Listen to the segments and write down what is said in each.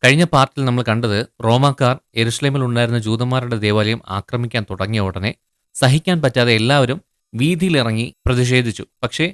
കഴിഞ്ഞ പാർട്ടിൽ നമ്മൾ കണ്ടത് റോമാക്കാർ യെരുശലേമിൽ ഉണ്ടായിരുന്ന ജൂതന്മാരുടെ ദേവാലയം ആക്രമിക്കാൻ തുടങ്ങിയ ഉടനെ സഹിക്കാൻ പറ്റാതെ എല്ലാവരും വീതിയിലിറങ്ങി പ്രതിഷേധിച്ചു. പക്ഷേ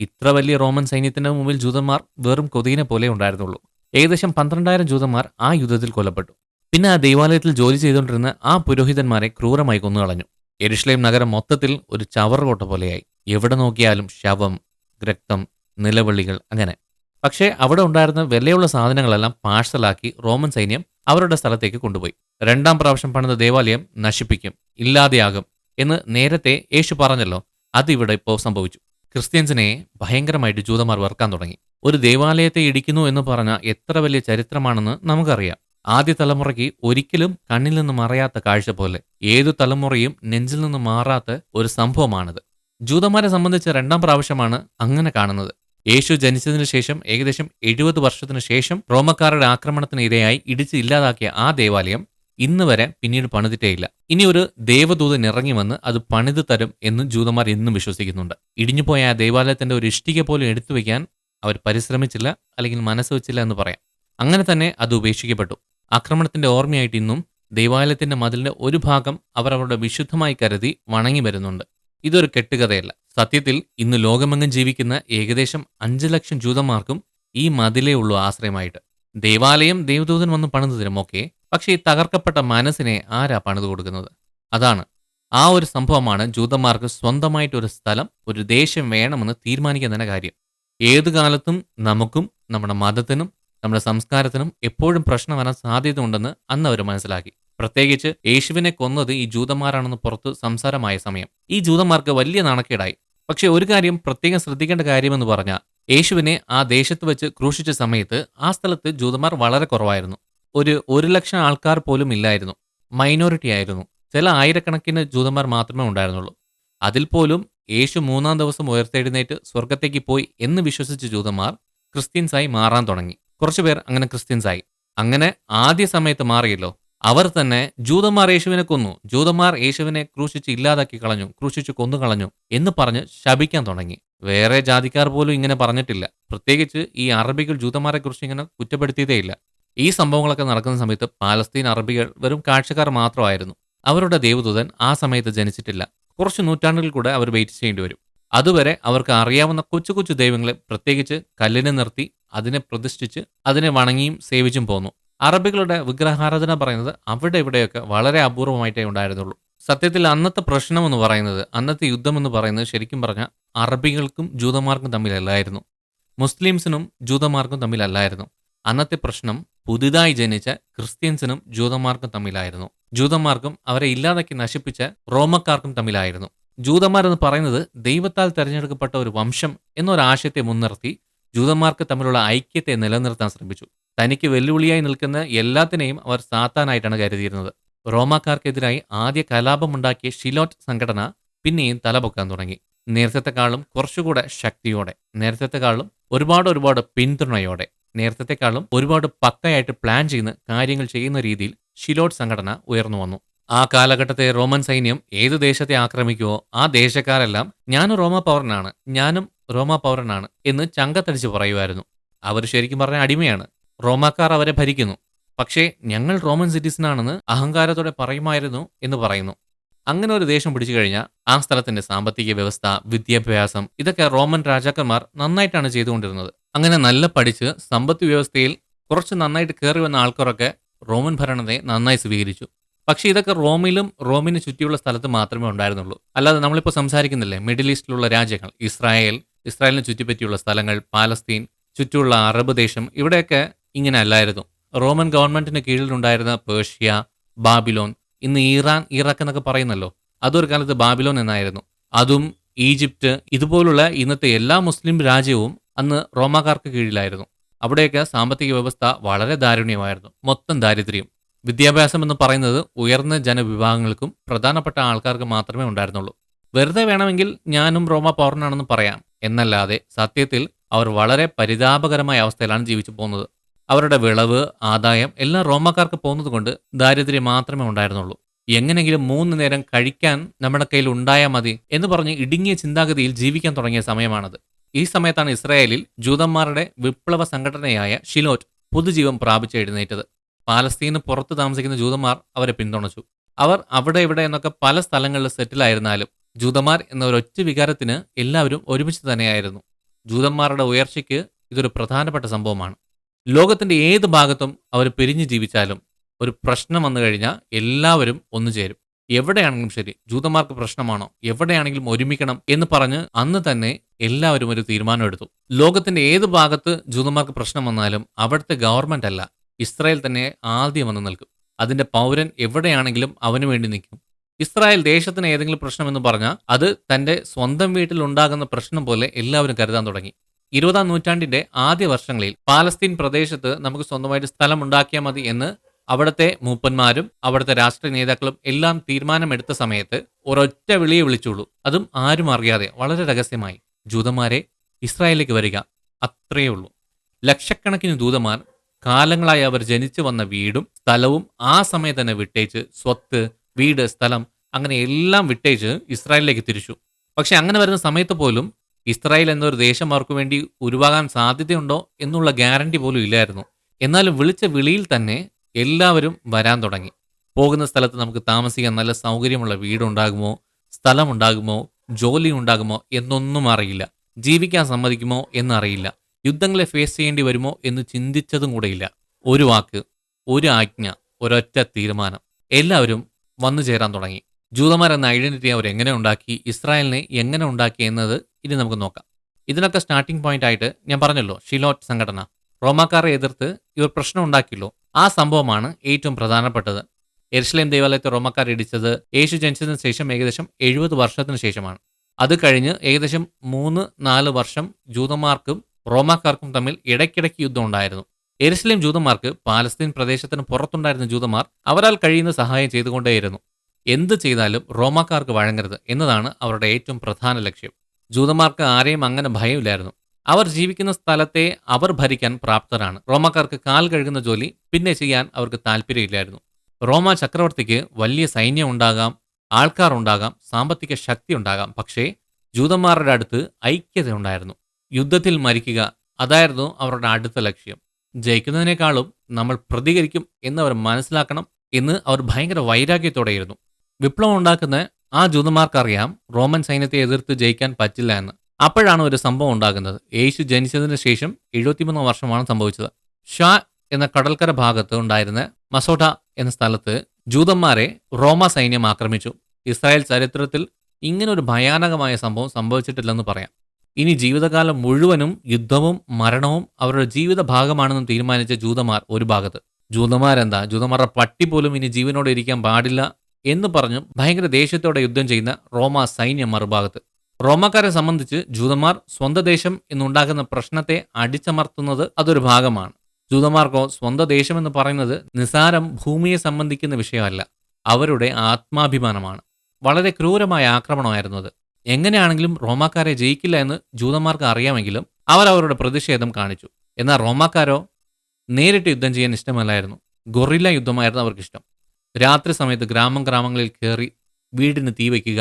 ഇത്ര വലിയ റോമൻ സൈന്യത്തിന് മുമ്പിൽ ജൂതന്മാർ വെറും കൊതുകിനെ പോലെ ഉണ്ടായിരുന്നുള്ളൂ. ഏകദേശം 12,000 ജൂതന്മാർ ആ യുദ്ധത്തിൽ കൊല്ലപ്പെട്ടു. പിന്നെ ആ ദേവാലയത്തിൽ ജോലി ചെയ്തുകൊണ്ടിരുന്ന ആ പുരോഹിതന്മാരെ ക്രൂരമായി കൊന്നുകളഞ്ഞു. യെരുശലേം നഗരം മൊത്തത്തിൽ ഒരു ചവറുകോട്ട പോലെയായി. എവിടെ നോക്കിയാലും ശവം, രക്തം, നിലവിളികൾ, അങ്ങനെ. പക്ഷേ അവിടെ ഉണ്ടായിരുന്ന വിലയുള്ള സാധനങ്ങളെല്ലാം പാഴ്സലാക്കി റോമൻ സൈന്യം അവരുടെ സ്ഥലത്തേക്ക് കൊണ്ടുപോയി. രണ്ടാം പ്രാവശ്യം പണിത ദേവാലയം നശിപ്പിക്കും, ഇല്ലാതെയാകും എന്ന് നേരത്തെ യേശു പറഞ്ഞല്ലോ. അതിവിടെ ഇപ്പോൾ സംഭവിച്ചു. ക്രിസ്ത്യൻസിനെ ഭയങ്കരമായിട്ട് ജൂതന്മാർ വെറുക്കാൻ തുടങ്ങി. ഒരു ദേവാലയത്തെ ഇടിക്കുന്നു എന്ന് പറഞ്ഞ എത്ര വലിയ ചരിത്രമാണെന്ന് നമുക്കറിയാം. ആദ്യ തലമുറയ്ക്ക് ഒരിക്കലും കണ്ണിൽ നിന്ന് മറയാത്ത കാഴ്ച പോലെ ഏതു തലമുറയും നെഞ്ചിൽ നിന്ന് മാറാത്ത ഒരു സംഭവമാണിത്. ജൂതന്മാരെ സംബന്ധിച്ച് രണ്ടാം പ്രാവശ്യമാണ് അങ്ങനെ കാണുന്നത്. യേശു ജനിച്ചതിനു ശേഷം ഏകദേശം 70 വർഷത്തിനു ശേഷം റോമക്കാരുടെ ആക്രമണത്തിന് ഇരയായി ഇടിച്ച് ഇല്ലാതാക്കിയ ആ ദേവാലയം ഇന്ന് വരെ പിന്നീട് പണിതിട്ടേയില്ല. ഇനി ഒരു ദേവദൂതൻ ഇറങ്ങി വന്ന് അത് പണിത് തരും എന്ന് ജൂതന്മാർ ഇന്നും വിശ്വസിക്കുന്നുണ്ട്. ഇടിഞ്ഞുപോയ ആ ദേവാലയത്തിന്റെ ഒരു ഇഷ്ടിക പോലും എടുത്തു വയ്ക്കാൻ അവർ പരിശ്രമിച്ചില്ല, അല്ലെങ്കിൽ മനസ്സ് വെച്ചില്ല എന്ന് പറയാം. അങ്ങനെ തന്നെ അത് ഉപേക്ഷിക്കപ്പെട്ടു. ആക്രമണത്തിന്റെ ഓർമ്മയായിട്ട് ഇന്നും ദേവാലയത്തിന്റെ മതിലിന്റെ ഒരു ഭാഗം അവർ അവരുടെ വിശുദ്ധമായി കരുതി വണങ്ങി വരുന്നുണ്ട്. ഇതൊരു കെട്ടുകഥയല്ല. സത്യത്തിൽ ഇന്ന് ലോകമെങ്ങും ജീവിക്കുന്ന ഏകദേശം 5 ലക്ഷം ജൂതന്മാർക്കും ഈ മതിലേ ഉള്ളൂ ആശ്രയമായിട്ട്. ദേവാലയം ദേവദൂതൻ വന്ന് പണിതു തരും, ഓക്കെ. പക്ഷേ ഈ തകർക്കപ്പെട്ട മനസ്സിനെ ആരാ പണിതു കൊടുക്കുന്നത്? അതാണ് ആ ഒരു സംഭവമാണ് ജൂതന്മാർക്ക് സ്വന്തമായിട്ട് ഒരു സ്ഥലം, ഒരു ദേശം വേണമെന്ന് തീരുമാനിക്കാൻ തന്നെ കാര്യം. ഏതു കാലത്തും നമുക്കും നമ്മുടെ മതത്തിനും നമ്മുടെ സംസ്കാരത്തിനും എപ്പോഴും പ്രശ്നം വരാൻ സാധ്യത ഉണ്ടെന്ന് അന്ന് അവർ മനസ്സിലാക്കി. പ്രത്യേകിച്ച് യേശുവിനെ കൊന്നത് ഈ ജൂതന്മാരാണെന്ന് പുറത്ത് സംസാരമായ സമയം ഈ ജൂതന്മാർക്ക് വലിയ നാണക്കേടായി. പക്ഷെ ഒരു കാര്യം പ്രത്യേകം ശ്രദ്ധിക്കേണ്ട കാര്യമെന്ന് പറഞ്ഞാൽ, യേശുവിനെ ആ ദേശത്ത് വെച്ച് ക്രൂശിച്ച സമയത്ത് ആ സ്ഥലത്ത് ജൂതന്മാർ വളരെ കുറവായിരുന്നു. ഒരു 1,00,000 ആൾക്കാർ പോലും ഇല്ലായിരുന്നു. മൈനോറിറ്റി ആയിരുന്നു. ചില ആയിരക്കണക്കിന് ജൂതന്മാർ മാത്രമേ ഉണ്ടായിരുന്നുള്ളൂ. അതിൽ പോലും യേശു 3-ാം ദിവസം ഉയർത്തെഴുന്നേറ്റ് സ്വർഗത്തേക്ക് പോയി എന്ന് വിശ്വസിച്ച ജൂതന്മാർ ക്രിസ്ത്യൻസായി മാറാൻ തുടങ്ങി. കുറച്ചുപേർ അങ്ങനെ ക്രിസ്ത്യൻസായി. അങ്ങനെ ആദ്യ സമയത്ത് മാറിയല്ലോ. അവർ തന്നെ ജൂതന്മാർ യേശുവിനെ കൊന്നു, ജൂതന്മാർ യേശുവിനെ ക്രൂശിച്ച് ഇല്ലാതാക്കി കളഞ്ഞു, ക്രൂശിച്ച് കൊന്നു കളഞ്ഞു എന്ന് പറഞ്ഞ് ശപിക്കാൻ തുടങ്ങി. വേറെ ജാതിക്കാർ പോലും ഇങ്ങനെ പറഞ്ഞിട്ടില്ല. പ്രത്യേകിച്ച് ഈ അറബികൾ ജൂതന്മാരെ കുറിച്ച് ഇങ്ങനെ കുറ്റപ്പെടുത്തിയതേയില്ല. ഈ സംഭവങ്ങളൊക്കെ നടക്കുന്ന സമയത്ത് പാലസ്തീൻ അറബികൾ വെറും കാഴ്ചക്കാർ മാത്രമായിരുന്നു. അവരുടെ ദേവദൂതൻ ആ സമയത്ത് ജനിച്ചിട്ടില്ല. കുറച്ച് നൂറ്റാണ്ടുകൾ കൂടെ അവർ വെയിറ്റ് ചെയ്യേണ്ടി വരും. അതുവരെ അവർക്ക് അറിയാവുന്ന കൊച്ചു കൊച്ചു ദൈവങ്ങളെ, പ്രത്യേകിച്ച് കല്ലിനെ നിർത്തി അതിനെ പ്രതിഷ്ഠിച്ച് അതിനെ വണങ്ങിയും സേവിച്ചും പോന്നു. അറബികളുടെ വിഗ്രഹാരാധന പറയുന്നത് അവിടെ ഇവിടെയൊക്കെ വളരെ അപൂർവമായിട്ടേ ഉണ്ടായിരുന്നുള്ളൂ. സത്യത്തിൽ അന്നത്തെ പ്രശ്നം എന്ന് പറയുന്നത്, അന്നത്തെ യുദ്ധം എന്ന് പറയുന്നത് ശരിക്കും പറഞ്ഞാൽ അറബികൾക്കും ജൂതന്മാർക്കും തമ്മിലല്ലായിരുന്നു. മുസ്ലിംസിനും ജൂതന്മാർക്കും തമ്മിലല്ലായിരുന്നു. അന്നത്തെ പ്രശ്നം പുതുതായി ജനിച്ച ക്രിസ്ത്യൻസിനും ജൂതന്മാർക്കും തമ്മിലായിരുന്നു. ജൂതന്മാർക്കും അവരെ ഇല്ലാതാക്കി നശിപ്പിച്ച റോമക്കാർക്കും തമ്മിലായിരുന്നു. ജൂതന്മാരെന്ന് പറയുന്നത് ദൈവത്താൽ തെരഞ്ഞെടുക്കപ്പെട്ട ഒരു വംശം എന്നൊരാശയത്തെ മുൻനിർത്തി ജൂതന്മാർക്ക് തമ്മിലുള്ള ഐക്യത്തെ നിലനിർത്താൻ ശ്രമിച്ചു. തനിക്ക് വെല്ലുവിളിയായി നിൽക്കുന്ന എല്ലാത്തിനെയും അവർ സാത്താനായിട്ടാണ് കരുതിയിരുന്നത്. റോമാക്കാർക്കെതിരായി ആദ്യ കലാപമുണ്ടാക്കിയ ഷിലോറ്റ് സംഘടന പിന്നെയും തലപൊക്കാൻ തുടങ്ങി. നേരത്തെക്കാളും കുറച്ചുകൂടെ ശക്തിയോടെ, നേരത്തെക്കാളും ഒരുപാട് പിന്തുണയോടെ, നേരത്തെക്കാളും ഒരുപാട് പക്കയായിട്ട് പ്ലാൻ ചെയ്യുന്ന കാര്യങ്ങൾ ചെയ്യുന്ന രീതിയിൽ ഷിലോട്ട് സംഘടന ഉയർന്നു വന്നു. ആ കാലഘട്ടത്തെ റോമൻ സൈന്യം ഏത് ദേശത്തെ ആക്രമിക്കുവോ ആ ദേശക്കാരെല്ലാം ഞാനും റോമാ പൗരനാണ് എന്ന് ചങ്കത്തടിച്ച് പറയുമായിരുന്നു. അവർ ശരിക്കും പറഞ്ഞ അടിമയാണ്. റോമാക്കാർ അവരെ ഭരിക്കുന്നു. പക്ഷേ ഞങ്ങൾ റോമൻ സിറ്റിസനാണെന്ന് അഹങ്കാരത്തോടെ പറയുമായിരുന്നു എന്ന് പറയുന്നു. അങ്ങനെ ഒരു ദേശം പിടിച്ചു കഴിഞ്ഞാൽ ആ സ്ഥലത്തിന്റെ സാമ്പത്തിക വ്യവസ്ഥ, വിദ്യാഭ്യാസം, ഇതൊക്കെ റോമൻ രാജാക്കന്മാർ നന്നായിട്ടാണ് ചെയ്തുകൊണ്ടിരുന്നത്. അങ്ങനെ നല്ല പഠിച്ച് സമ്പദ് വ്യവസ്ഥയിൽ കുറച്ച് നന്നായിട്ട് കയറി വന്ന ആൾക്കാരൊക്കെ റോമൻ ഭരണത്തെ നന്നായി സ്വീകരിച്ചു. പക്ഷേ ഇതൊക്കെ റോമിന് ചുറ്റിയുള്ള സ്ഥലത്ത് മാത്രമേ ഉണ്ടായിരുന്നുള്ളൂ. അല്ലാതെ നമ്മളിപ്പോൾ സംസാരിക്കുന്നില്ലേ മിഡിൽ ഈസ്റ്റിലുള്ള രാജ്യങ്ങൾ, ഇസ്രായേലിനെ ചുറ്റിപ്പറ്റിയുള്ള സ്ഥലങ്ങൾ, പാലസ്തീൻ, ചുറ്റുമുള്ള അറബ് ദേശം, ഇവിടെയൊക്കെ ഇങ്ങനെ അല്ലായിരുന്നു. റോമൻ ഗവൺമെന്റിന് കീഴിലുണ്ടായിരുന്ന പേർഷ്യ, ബാബിലോൺ, ഇന്ന് ഇറാൻ, ഇറാഖ് എന്നൊക്കെ പറയുന്നല്ലോ, അതൊരു കാലത്ത് ബാബിലോൺ എന്നായിരുന്നു. അതും ഈജിപ്റ്റ്, ഇതുപോലുള്ള ഇന്നത്തെ എല്ലാ മുസ്ലിം രാജ്യവും അന്ന് റോമാക്കാർക്ക് കീഴിലായിരുന്നു. അവിടെയൊക്കെ സാമ്പത്തിക വ്യവസ്ഥ വളരെ ദാരുണ്യമായിരുന്നു. മൊത്തം ദാരിദ്ര്യം. വിദ്യാഭ്യാസം എന്ന് പറയുന്നത് ഉയർന്ന ജനവിഭാഗങ്ങൾക്കും പ്രധാനപ്പെട്ട ആൾക്കാർക്ക് മാത്രമേ ഉണ്ടായിരുന്നുള്ളൂ. വെറുതെ വേണമെങ്കിൽ ഞാനും റോമാ പൗരനാണെന്ന് പറയാം എന്നല്ലാതെ സത്യത്തിൽ അവർ വളരെ പരിതാപകരമായ അവസ്ഥയിലാണ് ജീവിച്ചു പോകുന്നത്. അവരുടെ വിളവ്, ആദായം എല്ലാം റോമാക്കാർക്ക് പോകുന്നത് കൊണ്ട് ദാരിദ്ര്യം മാത്രമേ ഉണ്ടായിരുന്നുള്ളൂ. എങ്ങനെങ്കിലും 3 നേരം കഴിക്കാൻ നമ്മുടെ കയ്യിൽ ഉണ്ടായാൽ മതി എന്ന് പറഞ്ഞ് ഇടുങ്ങിയ ചിന്താഗതിയിൽ ജീവിക്കാൻ തുടങ്ങിയ സമയമാണത്. ഈ സമയത്താണ് ഇസ്രായേലിൽ ജൂതന്മാരുടെ വിപ്ലവ സംഘടനയായ ഷിലോറ്റ് പുതുജീവൻ പ്രാപിച്ച് എഴുന്നേറ്റത്. പാലസ്തീന് പുറത്ത് താമസിക്കുന്ന ജൂതന്മാർ അവരെ പിന്തുണച്ചു. അവർ അവിടെ ഇവിടെ എന്നൊക്കെ പല സ്ഥലങ്ങളിൽ സെറ്റിലായിരുന്നാലും ജൂതന്മാർ എന്ന ഒരൊറ്റ വികാരത്തിന് എല്ലാവരും ഒരുമിച്ച് തന്നെയായിരുന്നു. ജൂതന്മാരുടെ ഉയർച്ചയ്ക്ക് ഇതൊരു പ്രധാനപ്പെട്ട സംഭവമാണ്. ലോകത്തിന്റെ ഏത് ഭാഗത്തും അവർ പിരിഞ്ഞു ജീവിച്ചാലും ഒരു പ്രശ്നം വന്നു കഴിഞ്ഞാൽ എല്ലാവരും ഒന്നുചേരും. എവിടെയാണെങ്കിലും ശരി, ജൂതന്മാർക്ക് പ്രശ്നമാണോ, എവിടെയാണെങ്കിലും ഒരുമിക്കണം എന്ന് പറഞ്ഞ് അന്ന് തന്നെ എല്ലാവരും ഒരു തീരുമാനമെടുത്തു. ലോകത്തിന്റെ ഏത് ഭാഗത്ത് ജൂതന്മാർക്ക് പ്രശ്നം വന്നാലും അവിടുത്തെ ഗവൺമെന്റ് അല്ല, ഇസ്രായേൽ തന്നെ ആദ്യം വന്ന് നിൽക്കും. അതിന്റെ പൗരൻ എവിടെയാണെങ്കിലും അവന് വേണ്ടി നിൽക്കും. ഇസ്രായേൽ ദേശത്തിന് ഏതെങ്കിലും പ്രശ്നമെന്ന് പറഞ്ഞാൽ അത് തന്റെ സ്വന്തം വീട്ടിൽ ഉണ്ടാകുന്ന പ്രശ്നം പോലെ എല്ലാവരും കരുതാൻ തുടങ്ങി. 20-ാം നൂറ്റാണ്ടിന്റെ ആദ്യ വർഷങ്ങളിൽ പാലസ്തീൻ പ്രദേശത്ത് നമുക്ക് സ്വന്തമായിട്ട് സ്ഥലം ഉണ്ടാക്കിയാൽ മതി എന്ന് അവിടുത്തെ മൂപ്പന്മാരും അവിടുത്തെ രാഷ്ട്രീയ നേതാക്കളും എല്ലാം തീരുമാനമെടുത്ത സമയത്ത് ഒരൊറ്റ വിളിയെ വിളിച്ചുള്ളൂ. അതും ആരും അറിയാതെ വളരെ രഹസ്യമായി, ജൂതന്മാരെ ഇസ്രായേലിലേക്ക് വരിക, അത്രയേ ഉള്ളൂ. ലക്ഷക്കണക്കിന് ജൂതന്മാർ കാലങ്ങളായി അവർ ജനിച്ചു വന്ന വീടും സ്ഥലവും ആ സമയത്ത് തന്നെ വിട്ടേച്ച്, സ്വത്ത്, വീട്, സ്ഥലം അങ്ങനെ എല്ലാം വിട്ടേച്ച് ഇസ്രായേലിലേക്ക് തിരിച്ചു. പക്ഷെ അങ്ങനെ വരുന്ന സമയത്ത് പോലും ഇസ്രായേൽ എന്നൊരു ദേശം അവർക്ക് വേണ്ടി ഉരുവാകാൻ സാധ്യതയുണ്ടോ എന്നുള്ള ഗ്യാരണ്ടി പോലും ഇല്ലായിരുന്നു. എന്നാലും വിളിച്ച വിളിയിൽ തന്നെ എല്ലാവരും വരാൻ തുടങ്ങി. പോകുന്ന സ്ഥലത്ത് നമുക്ക് താമസിക്കാൻ നല്ല സൗകര്യമുള്ള വീടുണ്ടാകുമോ, സ്ഥലമുണ്ടാകുമോ, ജോലി ഉണ്ടാകുമോ എന്നൊന്നും അറിയില്ല. ജീവിക്കാൻ സമ്മതിക്കുമോ എന്നറിയില്ല. യുദ്ധങ്ങളെ ഫേസ് ചെയ്യേണ്ടി വരുമോ എന്ന് ചിന്തിച്ചതും കൂടെയില്ല. ഒരു വാക്ക്, ഒരു ആജ്ഞ, ഒരൊറ്റ തീരുമാനം, എല്ലാവരും വന്നു ചേരാൻ തുടങ്ങി. ജൂതന്മാർ എന്ന ഐഡന്റിറ്റി അവർ എങ്ങനെ ഉണ്ടാക്കി, ഇസ്രായേലിനെ എങ്ങനെ ഉണ്ടാക്കി എന്നത് ഇനി നമുക്ക് നോക്കാം. ഇതിനൊക്കെ സ്റ്റാർട്ടിംഗ് പോയിന്റ് ആയിട്ട് ഞാൻ പറഞ്ഞല്ലോ, ഷിലോറ്റ് സംഘടന. റോമാക്കാരെ എതിർത്ത് ഇവർ പ്രശ്നം ഉണ്ടാക്കിയല്ലോ, ആ സംഭവമാണ് ഏറ്റവും പ്രധാനപ്പെട്ടത്. യെരുശലേം ദേവാലയത്തെ റോമാക്കാർ ഇടിച്ചത് യേശു ജനിച്ചതിന് ശേഷം ഏകദേശം 70 വർഷത്തിന് ശേഷമാണ്. അത് കഴിഞ്ഞ് ഏകദേശം 3-4 വർഷം ജൂതന്മാർക്കും റോമാക്കാർക്കും തമ്മിൽ ഇടയ്ക്കിടയ്ക്ക് യുദ്ധം ഉണ്ടായിരുന്നു. യെരുശലേം ജൂതന്മാർക്ക് പാലസ്തീൻ പ്രദേശത്തിന് പുറത്തുണ്ടായിരുന്ന ജൂതന്മാർ അവരാൽ കഴിയുന്ന സഹായം ചെയ്തുകൊണ്ടേയിരുന്നു. എന്ത് ചെയ്താലും റോമാക്കാർക്ക് വഴങ്ങരുത് എന്നതാണ് അവരുടെ ഏറ്റവും പ്രധാന ലക്ഷ്യം. ജൂതന്മാർക്ക് ആരെയും അങ്ങനെ ഭയമില്ലായിരുന്നു. അവർ ജീവിക്കുന്ന സ്ഥലത്തെ അവർ ഭരിക്കാൻ പ്രാപ്തരാണ്. റോമാക്കാർക്ക് കാൽ കഴുകുന്ന ജോലി പിന്നെ ചെയ്യാൻ അവർക്ക് താല്പര്യമില്ലായിരുന്നു. റോമ ചക്രവർത്തിക്ക് വലിയ സൈന്യം ഉണ്ടാകാം, ആൾക്കാർ ഉണ്ടാകാം, സാമ്പത്തിക ശക്തി ഉണ്ടാകാം. പക്ഷേ ജൂതന്മാരുടെ അടുത്ത് ഐക്യത ഉണ്ടായിരുന്നു. യുദ്ധത്തിൽ മരിക്കുക, അതായിരുന്നു അവരുടെ അടുത്ത ലക്ഷ്യം. ജയിക്കുന്നതിനേക്കാളും നമ്മൾ പ്രതികരിക്കും എന്നവർ മനസ്സിലാക്കണം എന്ന് അവർ ഭയങ്കര വൈരാഗ്യത്തോടെയിരുന്നു. വിപ്ലവം ഉണ്ടാക്കുന്ന ആ ജൂതന്മാർക്കറിയാം റോമൻ സൈന്യത്തെ എതിർത്ത് ജയിക്കാൻ പറ്റില്ല എന്ന്. അപ്പോഴാണ് ഒരു സംഭവം ഉണ്ടാകുന്നത്. യേശു ജനിച്ചതിന് ശേഷം 73 വർഷമാണ് സംഭവിച്ചത്. ഷാ എന്ന കടൽക്കര ഭാഗത്ത് ഉണ്ടായിരുന്ന മസോട്ട എന്ന സ്ഥലത്ത് ജൂതന്മാരെ റോമ സൈന്യം ആക്രമിച്ചു. ഇസ്രായേൽ ചരിത്രത്തിൽ ഇങ്ങനൊരു ഭയാനകമായ സംഭവം സംഭവിച്ചിട്ടില്ലെന്ന് പറയാം. ഇനി ജീവിതകാലം മുഴുവനും യുദ്ധവും മരണവും അവരുടെ ജീവിത ഭാഗമാണെന്ന് തീരുമാനിച്ച ജൂതന്മാർ ഒരു ഭാഗത്ത്, ജൂതന്മാരെന്താ, ജൂതന്മാരുടെ പട്ടി പോലും ഇനി ജീവനോടെ ഇരിക്കാൻ പാടില്ല എന്ന് പറഞ്ഞു ഭയങ്കര ദേഷ്യത്തോടെ യുദ്ധം ചെയ്യുന്ന റോമ സൈന്യം മറുഭാഗത്ത്. റോമാക്കാരെ സംബന്ധിച്ച് ജൂതന്മാർ സ്വന്തം ദേശം എന്നുണ്ടാകുന്ന പ്രശ്നത്തെ അടിച്ചമർത്തുന്നത് അതൊരു ഭാഗമാണ്. ജൂതന്മാർക്കോ സ്വന്തം ദേശം എന്ന് പറയുന്നത് നിസാരം ഭൂമിയെ സംബന്ധിക്കുന്ന വിഷയമല്ല, അവരുടെ ആത്മാഭിമാനമാണ്. വളരെ ക്രൂരമായ ആക്രമണമായിരുന്നു അത്. എങ്ങനെയാണെങ്കിലും റോമാക്കാരെ ജയിക്കില്ല എന്ന് ജൂതന്മാർക്ക് അറിയാമെങ്കിലും അവർ അവരുടെ പ്രതിഷേധം കാണിച്ചു. എന്നാൽ റോമാക്കാരോ നേരിട്ട് യുദ്ധം ചെയ്യാൻ ഇഷ്ടമല്ലായിരുന്നു. ഗൊറില്ല യുദ്ധമായിരുന്നു അവർക്കിഷ്ടം. രാത്രി സമയത്ത് ഗ്രാമങ്ങളിൽ കയറി വീടിന് തീ വയ്ക്കുക,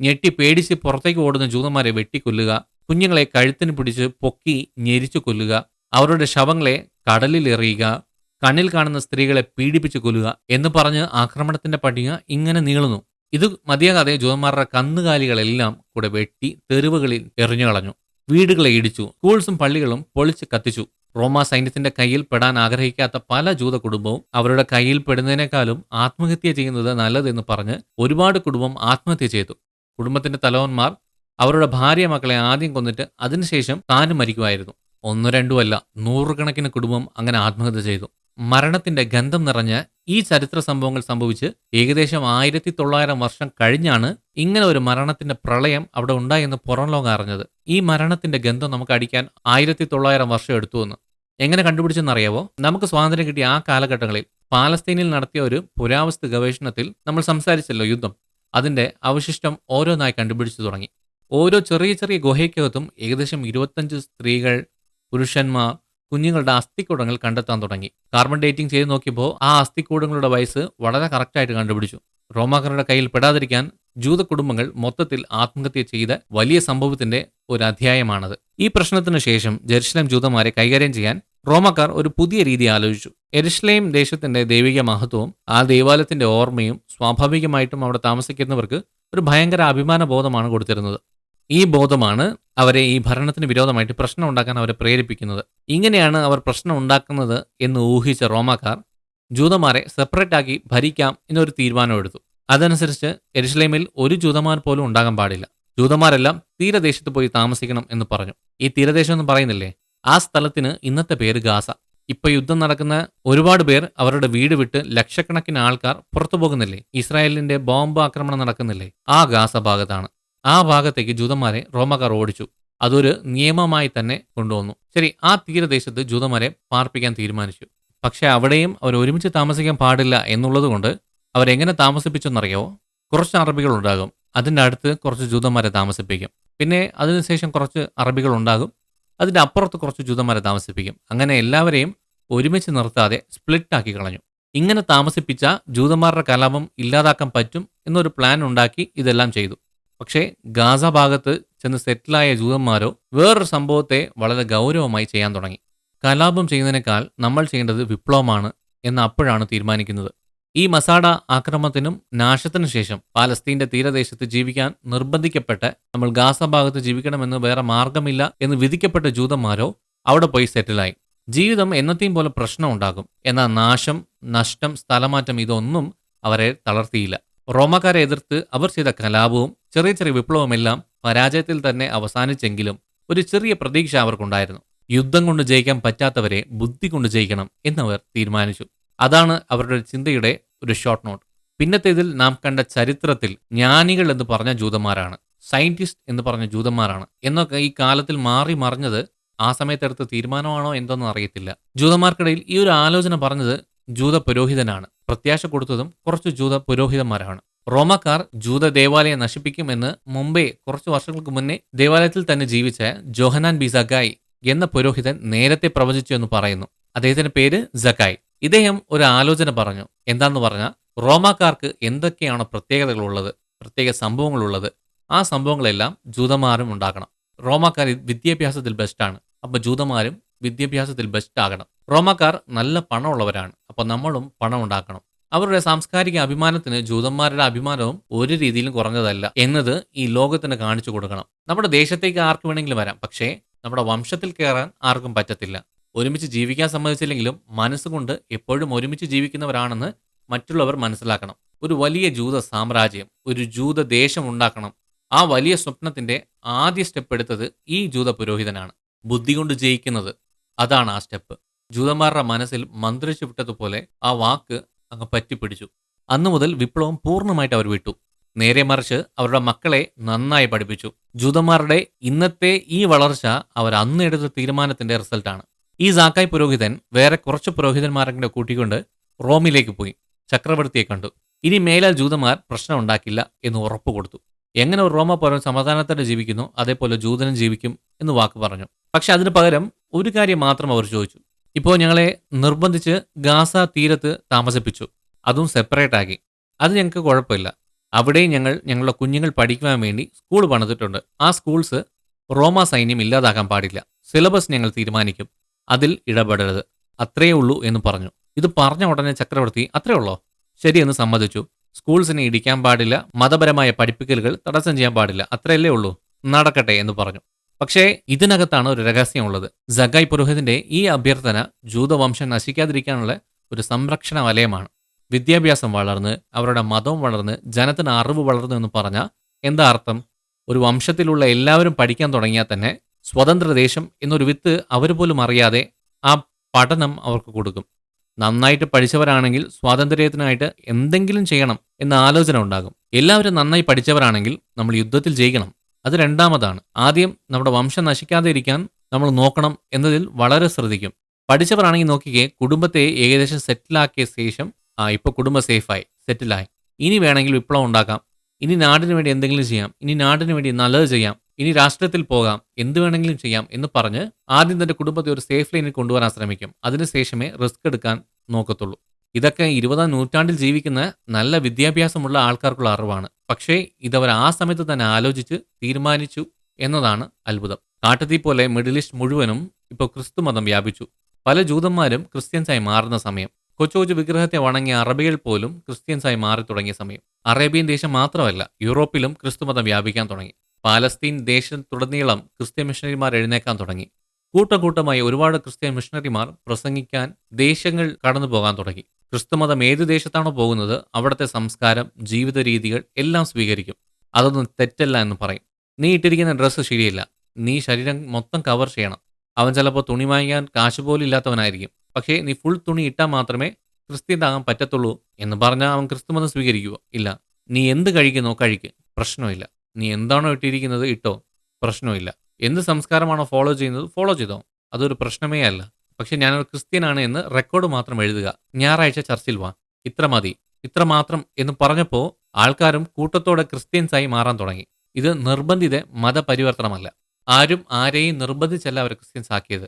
ഞെട്ടി പേടിച്ച് പുറത്തേക്ക് ഓടുന്ന ജൂതന്മാരെ വെട്ടിക്കൊല്ലുക, കുഞ്ഞുങ്ങളെ കഴുത്തിന് പിടിച്ച് പൊക്കി ഞെരിച്ചു കൊല്ലുക, അവരുടെ ശവങ്ങളെ കടലിൽ എറിയുക, കണ്ണിൽ കാണുന്ന സ്ത്രീകളെ പീഡിപ്പിച്ച് കൊല്ലുക എന്ന് പറഞ്ഞ് ആക്രമണത്തിന്റെ പട്ടിക ഇങ്ങനെ നീളുന്നു. ഇത് മതിയാകാതെ ജൂതന്മാരുടെ കന്നുകാലികളെല്ലാം കൂടെ വെട്ടി തെരുവുകളിൽ എറിഞ്ഞു കളഞ്ഞു. വീടുകളെ ഇടിച്ചു, സ്കൂൾസും പള്ളികളും പൊളിച്ച് കത്തിച്ചു. റോമാ സൈന്യത്തിന്റെ കയ്യിൽ പെടാൻ ആഗ്രഹിക്കാത്ത പല ജൂത കുടുംബവും അവരുടെ കയ്യിൽ പെടുന്നതിനേക്കാളും ആത്മഹത്യ ചെയ്യുന്നത് നല്ലതെന്ന് പറഞ്ഞ് ഒരുപാട് കുടുംബം ആത്മഹത്യ ചെയ്തു. കുടുംബത്തിന്റെ തലവന്മാർ അവരുടെ ഭാര്യ മക്കളെ ആദ്യം കൊന്നിട്ട് അതിനുശേഷം താനും മരിക്കുമായിരുന്നു. 1-2 അല്ല, 100 കണക്കിന് കുടുംബം അങ്ങനെ ആത്മഹത്യ ചെയ്തു. മരണത്തിന്റെ ഗന്ധം നിറഞ്ഞ ഈ ചരിത്ര സംഭവങ്ങൾ സംഭവിച്ച് ഏകദേശം 1900 വർഷം കഴിഞ്ഞാണ് ഇങ്ങനെ ഒരു മരണത്തിന്റെ പ്രളയം അവിടെ ഉണ്ടായെന്ന് പുറം ലോകം അറിഞ്ഞത്. ഈ മരണത്തിന്റെ ഗന്ധം നമുക്ക് അടിക്കാൻ 1900 വർഷം എടുത്തു എന്ന് എങ്ങനെ കണ്ടുപിടിച്ചെന്നറിയാവോ? നമുക്ക് സ്വാതന്ത്ര്യം കിട്ടിയ ആ കാലഘട്ടങ്ങളിൽ പാലസ്തീനിൽ നടത്തിയ ഒരു പുരാവസ്തു ഗവേഷണത്തിൽ നമ്മൾ സംസാരിച്ചല്ലോ യുദ്ധം. അതിന്റെ അവശിഷ്ടം ഓരോന്നായി കണ്ടുപിടിച്ചു തുടങ്ങി. ഓരോ ചെറിയ ചെറിയ ഗുഹയ്ക്കകത്തും ഏകദേശം 25 സ്ത്രീകൾ, പുരുഷന്മാർ, കുഞ്ഞുങ്ങളുടെ അസ്ഥിക്കൂടങ്ങൾ കണ്ടെത്താൻ തുടങ്ങി. കാർബൺ ഡേറ്റിംഗ് ചെയ്ത് നോക്കിയപ്പോൾ ആ അസ്ഥിക്കൂടങ്ങളുടെ വയസ്സ് വളരെ കറക്റ്റായിട്ട് കണ്ടുപിടിച്ചു. റോമാക്കാരുടെ കയ്യിൽ പെടാതിരിക്കാൻ ജൂത കുടുംബങ്ങൾ മൊത്തത്തിൽ ആത്മഹത്യ ചെയ്ത വലിയ സംഭവത്തിന്റെ ഒരു അധ്യായമാണത്. ഈ പ്രശ്നത്തിന് ശേഷം ജെറുസലേം ജൂതന്മാരെ കൈകാര്യം ചെയ്യാൻ റോമാക്കാർ ഒരു പുതിയ രീതി ആലോചിച്ചു. യെരുശലേം ദേശത്തിന്റെ ദൈവിക മഹത്വവും ആ ദൈവാലയത്തിന്റെ ഓർമ്മയും സ്വാഭാവികമായിട്ടും അവിടെ താമസിക്കുന്നവർക്ക് ഒരു ഭയങ്കര അഭിമാന ബോധമാണ് കൊടുത്തിരുന്നത്. ഈ ബോധമാണ് അവരെ ഈ ഭരണത്തിന് വിരോധമായിട്ട് പ്രശ്നം ഉണ്ടാക്കാൻ അവരെ പ്രേരിപ്പിക്കുന്നത്. ഇങ്ങനെയാണ് അവർ പ്രശ്നം ഉണ്ടാക്കുന്നത് എന്ന് ഊഹിച്ച റോമാക്കാർ ജൂതന്മാരെ സെപ്പറേറ്റ് ആക്കി ഭരിക്കാം എന്നൊരു തീരുമാനമെടുത്തു. അതനുസരിച്ച് യെരുശലേമിൽ ഒരു ജൂതന്മാർ പോലും ഉണ്ടാകാൻ പാടില്ല. ജൂതന്മാരെല്ലാം തീരദേശത്ത് പോയി താമസിക്കണം എന്ന് പറഞ്ഞു. ഈ തീരദേശം എന്ന് പറയുന്നില്ലേ, ആ സ്ഥലത്തിന് ഇന്നത്തെ പേര് ഗാസ. ഇപ്പൊ യുദ്ധം നടക്കുന്ന ഒരുപാട് പേർ അവരുടെ വീട് വിട്ട് ലക്ഷക്കണക്കിന് ആൾക്കാർ പുറത്തു പോകുന്നില്ലേ, ഇസ്രായേലിന്റെ ബോംബ് ആക്രമണം നടക്കുന്നില്ലേ, ആ ഗാസ ഭാഗത്താണ്. ആ ഭാഗത്തേക്ക് ജൂതന്മാരെ റോമാക്കാർ ഓടിച്ചു. അതൊരു നിയമമായി തന്നെ കൊണ്ടുവന്നു. ശരി, ആ തീരദേശത്ത് ജൂതന്മാരെ പാർപ്പിക്കാൻ തീരുമാനിച്ചു. പക്ഷെ അവിടെയും അവർ ഒരുമിച്ച് താമസിക്കാൻ പാടില്ല എന്നുള്ളത് കൊണ്ട് അവരെങ്ങനെ താമസിപ്പിച്ചെന്നറിയാവോ? കുറച്ച് അറബികൾ ഉണ്ടാകും, അതിൻ്റെ അടുത്ത് കുറച്ച് ജൂതന്മാരെ താമസിപ്പിക്കും. പിന്നെ അതിനുശേഷം കുറച്ച് അറബികൾ ഉണ്ടാകും, അതിൻ്റെ അപ്പുറത്ത് കുറച്ച് ജൂതന്മാരെ താമസിപ്പിക്കും. അങ്ങനെ എല്ലാവരെയും ഒരുമിച്ച് നിർത്താതെ സ്പ്ലിറ്റ് ആക്കി കളഞ്ഞു. ഇങ്ങനെ താമസിപ്പിച്ച ജൂതന്മാരുടെ കലാപം ഇല്ലാതാക്കാൻ പറ്റും എന്നൊരു പ്ലാൻ ഉണ്ടാക്കി ഇതെല്ലാം ചെയ്തു. പക്ഷേ ഗാസ ഭാഗത്ത് ചെന്ന് സെറ്റിലായ ജൂതന്മാരോ വേറൊരു സംഭവത്തെ വളരെ ഗൗരവമായി ചെയ്യാൻ തുടങ്ങി. കലാപം ചെയ്യുന്നതിനേക്കാൾ നമ്മൾ ചെയ്യേണ്ടത് വിപ്ലവമാണ് എന്ന് അപ്പോഴാണ് തീരുമാനിക്കുന്നത്. ഈ മസാഡ ആക്രമണത്തിനും നാശത്തിനു ശേഷം പാലസ്തീന്റെ തീരദേശത്ത് ജീവിക്കാൻ നിർബന്ധിക്കപ്പെട്ട് നമ്മൾ ഗാസ ഭാഗത്ത് ജീവിക്കണമെന്ന് വേറെ മാർഗമില്ല എന്ന് വിധിക്കപ്പെട്ട ജൂതന്മാരോ അവിടെ പോയി സെറ്റിലായി. ജീവിതം എന്നത്തെയും പോലെ പ്രശ്നം ഉണ്ടാകും. എന്നാൽ നാശം, നഷ്ടം, സ്ഥലമാറ്റം ഇതൊന്നും അവരെ തളർത്തിയില്ല. റോമാക്കാരെ എതിർത്ത് അവർ ചെയ്ത കലാപവും ചെറിയ ചെറിയ വിപ്ലവമെല്ലാം പരാജയത്തിൽ തന്നെ അവസാനിച്ചെങ്കിലും ഒരു ചെറിയ പ്രതീക്ഷ അവർക്കുണ്ടായിരുന്നു. യുദ്ധം കൊണ്ട് ജയിക്കാൻ പറ്റാത്തവരെ ബുദ്ധി കൊണ്ട് ജയിക്കണം എന്നവർ തീരുമാനിച്ചു. അതാണ് അവരുടെ ചിന്തയുടെ ഒരു ഷോർട്ട് നോട്ട്. പിന്നത്തേതിൽ നാം കണ്ട ചരിത്രത്തിൽ ജ്ഞാനികൾ എന്ന് പറഞ്ഞ ജൂതന്മാരാണ്, സയന്റിസ്റ്റ് എന്ന് പറഞ്ഞ ജൂതന്മാരാണ് എന്നൊക്കെ ഈ കാലത്തിൽ മാറി മറിഞ്ഞത് ആ സമയത്തെടുത്ത തീരുമാനമാണോ എന്തോന്നും അറിയത്തില്ല. ജൂതന്മാർക്കിടയിൽ ഈ ഒരു ആലോചന പറഞ്ഞത് ജൂത പുരോഹിതനാണ്. പ്രത്യാശ കൊടുത്തതും കുറച്ച് ജൂത പുരോഹിതന്മാരാണ്. റോമാക്കാർ ജൂത ദേവാലയം നശിപ്പിക്കുമെന്ന് മുമ്പേ കുറച്ച് വർഷങ്ങൾക്ക് മുന്നേ ദേവാലയത്തിൽ തന്നെ ജീവിച്ച ജോഹനാൻ ബി സക്കായ് എന്ന പുരോഹിതൻ നേരത്തെ പ്രവചിച്ചു എന്ന് പറയുന്നു. അദ്ദേഹത്തിന്റെ പേര് സക്കായ്. ഇദ്ദേഹം ഒരു ആലോചന പറഞ്ഞു. എന്താന്ന് പറഞ്ഞാൽ, റോമാക്കാർക്ക് എന്തൊക്കെയാണ് പ്രത്യേകതകളുള്ളത്, പ്രത്യേക സംഭവങ്ങളുള്ളത്, ആ സംഭവങ്ങളെല്ലാം ജൂതന്മാരും ഉണ്ടാക്കണം. റോമാക്കാർ വിദ്യാഭ്യാസത്തിൽ ബെസ്റ്റാണ്, അപ്പൊ ജൂതന്മാരും വിദ്യാഭ്യാസത്തിൽ ബെസ്റ്റ് ആകണം. റോമാക്കാർ നല്ല പണമുള്ളവരാണ്, അപ്പൊ നമ്മളും പണം ഉണ്ടാക്കണം. അവരുടെ സാംസ്കാരിക അഭിമാനത്തിന് ജൂതന്മാരുടെ അഭിമാനവും ഒരു രീതിയിലും കുറഞ്ഞതല്ല എന്നത് ഈ ലോകത്തിന് കാണിച്ചു കൊടുക്കണം. നമ്മുടെ ദേശത്തേക്ക് ആർക്ക് വേണമെങ്കിലും വരാം, പക്ഷേ നമ്മുടെ വംശത്തിൽ കയറാൻ ആർക്കും പറ്റത്തില്ല. ഒരുമിച്ച് ജീവിക്കാൻ സമ്മതിച്ചില്ലെങ്കിലും മനസ്സുകൊണ്ട് എപ്പോഴും ഒരുമിച്ച് ജീവിക്കുന്നവരാണെന്ന് മറ്റുള്ളവർ മനസ്സിലാക്കണം. ഒരു വലിയ ജൂത സാമ്രാജ്യം, ഒരു ജൂത ദേശം ഉണ്ടാക്കണം. ആ വലിയ സ്വപ്നത്തിന്റെ ആദ്യ സ്റ്റെപ്പ് എടുത്തത് ഈ ജൂത പുരോഹിതനാണ്. ബുദ്ധി കൊണ്ട് ജയിക്കുന്നത്, അതാണ് ആ സ്റ്റെപ്പ്. ജൂതന്മാരുടെ മനസ്സിൽ മന്ത്രിച്ചു വിട്ടതുപോലെ ആ വാക്ക് അങ്ങ് പറ്റിപ്പിടിച്ചു. അന്നു മുതൽ വിപ്ലവം പൂർണ്ണമായിട്ട് അവർ വിട്ടു. നേരെ മറിച്ച് അവരുടെ മക്കളെ നന്നായി പഠിപ്പിച്ചു. ജൂതന്മാരുടെ ഇന്നത്തെ ഈ വളർച്ച അവർ അന്ന് എടുത്ത തീരുമാനത്തിന്റെ റിസൾട്ടാണ്. ഈ സാക്കായ് പുരോഹിതൻ വേറെ കുറച്ച് പുരോഹിതന്മാരെ കൂട്ടിക്കൊണ്ട് റോമിലേക്ക് പോയി ചക്രവർത്തിയെ കണ്ടു. ഇനി മേലാൽ ജൂതന്മാർ പ്രശ്നം ഉണ്ടാക്കില്ല എന്ന് ഉറപ്പ് കൊടുത്തു. എങ്ങനെ ഒരു റോമ പൗരൻ സമാധാനത്തോടെ ജീവിക്കുന്നു, അതേപോലെ ജൂതനും ജീവിക്കും എന്ന് വാക്ക് പറഞ്ഞു. പക്ഷെ അതിന് പകരം ഒരു കാര്യം മാത്രം അവർ ചോദിച്ചു. ഇപ്പോൾ ഞങ്ങളെ നിർബന്ധിച്ച് ഗാസ തീരത്ത് താമസിപ്പിച്ചു, അതും സെപ്പറേറ്റ് ആക്കി. അത് ഞങ്ങൾക്ക് കുഴപ്പമില്ല. അവിടെയും ഞങ്ങളുടെ കുഞ്ഞുങ്ങൾ പഠിക്കുവാൻ വേണ്ടി സ്കൂൾ പണിതിട്ടുണ്ട്. ആ സ്കൂൾസ് റോമ സൈന്യം ഇല്ലാതാക്കാൻ പാടില്ല. സിലബസ് ഞങ്ങൾ തീരുമാനിക്കും, അതിൽ ഇടപെടരുത്, അത്രയേ ഉള്ളൂ എന്ന് പറഞ്ഞു. ഇത് പറഞ്ഞ ഉടനെ ചക്രവർത്തി അത്രേ ഉള്ളോ, ശരിയെന്ന് സമ്മതിച്ചു. സ്കൂൾസിനെ ഇടിക്കാൻ പാടില്ല, മതപരമായ പഠിപ്പിക്കലുകൾ തടസ്സം ചെയ്യാൻ പാടില്ല, അത്രയല്ലേ ഉള്ളൂ, നടക്കട്ടെ എന്ന് പറഞ്ഞു. പക്ഷേ ഇതിനകത്താണ് ഒരു രഹസ്യമുള്ളത്. സക്കായ് പുരോഹിതന്റെ ഈ അഭ്യർത്ഥന ജൂതവംശം നശിക്കാതിരിക്കാനുള്ള ഒരു സംരക്ഷണ വലയമാണ്. വിദ്യാഭ്യാസം വളർന്ന് അവരുടെ മതവും വളർന്ന് ജനത്തിന് അറിവ് വളർന്നു എന്ന് പറഞ്ഞാൽ എന്താ അർത്ഥം? ഒരു വംശത്തിലുള്ള എല്ലാവരും പഠിക്കാൻ തുടങ്ങിയാൽ തന്നെ സ്വതന്ത്ര ദേശം എന്നൊരു വിത്ത് അവർ പോലും അറിയാതെ ആ പഠനം അവർക്ക് കൊടുക്കും. നന്നായിട്ട് പഠിച്ചവരാണെങ്കിൽ സ്വാതന്ത്ര്യത്തിനായിട്ട് എന്തെങ്കിലും ചെയ്യണം എന്ന ആലോചന ഉണ്ടാകും. എല്ലാവരും നന്നായി പഠിച്ചവരാണെങ്കിൽ നമ്മൾ യുദ്ധത്തിൽ ജയിക്കണം, അത് രണ്ടാമതാണ്. ആദ്യം നമ്മുടെ വംശം നശിക്കാതെ ഇരിക്കാൻ നമ്മൾ നോക്കണം എന്നതിൽ വളരെ ശ്രദ്ധിക്കും. പഠിച്ചവരാണെങ്കിൽ നോക്കിക്കേ, കുടുംബത്തെ ഏകദേശം സെറ്റിലാക്കിയ ശേഷം ഇപ്പൊ കുടുംബം സേഫായി, സെറ്റിലായി, ഇനി വേണമെങ്കിൽ വിപ്ലവം ഉണ്ടാക്കാം, ഇനി നാടിന് വേണ്ടി എന്തെങ്കിലും ചെയ്യാം, ഇനി നാടിന് വേണ്ടി നല്ലത് ചെയ്യാം, ഇനി രാഷ്ട്രത്തിൽ പോകാം, എന്ത് വേണമെങ്കിലും ചെയ്യാം എന്ന് പറഞ്ഞ് ആദ്യം തന്റെ കുടുംബത്തെ ഒരു സേഫ് ലൈനിൽ കൊണ്ടുവരാൻ ശ്രമിക്കും. അതിനുശേഷമേ റിസ്ക് എടുക്കാൻ നോക്കത്തുള്ളൂ. ഇതൊക്കെ 20-ാം നൂറ്റാണ്ടിൽ ജീവിക്കുന്ന നല്ല വിദ്യാഭ്യാസമുള്ള ആൾക്കാർക്കുള്ള അറിവാണ്. പക്ഷേ ഇതവർ ആ സമയത്ത് തന്നെ ആലോചിച്ച് തീരുമാനിച്ചു എന്നതാണ് അത്ഭുതം. കാട്ടുതീ പോലെ മിഡിൽ ഈസ്റ്റ് മുഴുവനും ഇപ്പോൾ ക്രിസ്തുമതം വ്യാപിച്ചു. പല ജൂതന്മാരും ക്രിസ്ത്യൻസായി മാറുന്ന സമയം. കൊച്ചു കൊച്ചു വിഗ്രഹത്തെ വണങ്ങിയ അറബികൾ പോലും ക്രിസ്ത്യൻസായി മാറി തുടങ്ങിയ സമയം. അറേബ്യൻ ദേശം മാത്രമല്ല, യൂറോപ്പിലും ക്രിസ്തുമതം വ്യാപിക്കാൻ തുടങ്ങി. പാലസ്തീൻ ദേശത്തുടനീളം ക്രിസ്ത്യൻ മിഷണറിമാർ എഴുന്നേക്കാൻ തുടങ്ങി. കൂട്ടം കൂട്ടമായി ഒരുപാട് ക്രിസ്ത്യൻ മിഷണറിമാർ പ്രസംഗിക്കാൻ ദേശങ്ങൾ കടന്നു പോകാൻ തുടങ്ങി. ക്രിസ്തുമതം ഏത് ദേശത്താണോ പോകുന്നത് അവിടുത്തെ സംസ്കാരം, ജീവിത രീതികൾ എല്ലാം സ്വീകരിക്കും. അതൊന്നും തെറ്റല്ല എന്ന് പറയും. നീ ഇട്ടിരിക്കുന്ന ഡ്രസ്സ് ശരിയല്ല, നീ ശരീരം മൊത്തം കവർ ചെയ്യണം. അവൻ ചിലപ്പോൾ തുണി വാങ്ങിക്കാൻ കാശ് പോലും ഇല്ലാത്തവനായിരിക്കും. പക്ഷേ നീ ഫുൾ തുണി ഇട്ടാൽ മാത്രമേ ക്രിസ്ത്യനാകാൻ പറ്റത്തുള്ളൂ എന്ന് പറഞ്ഞാൽ അവൻ ക്രിസ്തുമതം സ്വീകരിക്കുമോ? ഇല്ല. നീ എന്ത് കഴിക്കുന്നോ കഴിക്ക്, പ്രശ്നമില്ല. നീ എന്താണോ ഇട്ടിരിക്കുന്നത് ഇട്ടോ, പ്രശ്നമില്ല. എന്ത് സംസ്കാരമാണോ ഫോളോ ചെയ്യുന്നത് ഫോളോ ചെയ്തോ, അതൊരു പ്രശ്നമേ അല്ല. പക്ഷെ ഞാനൊരു ക്രിസ്ത്യനാണ് എന്ന് റെക്കോർഡ് മാത്രം എഴുതുക. ഞായറാഴ്ച ചർച്ചിൽ വാ, ഇത്ര മതി, ഇത്ര മാത്രം എന്ന് പറഞ്ഞപ്പോൾ ആൾക്കാരും കൂട്ടത്തോടെ ക്രിസ്ത്യൻസായി മാറാൻ തുടങ്ങി. ഇത് നിർബന്ധിത മതപരിവർത്തനമല്ല. ആരും ആരെയും നിർബന്ധിച്ചല്ല അവർ ക്രിസ്ത്യൻസ് ആക്കിയത്.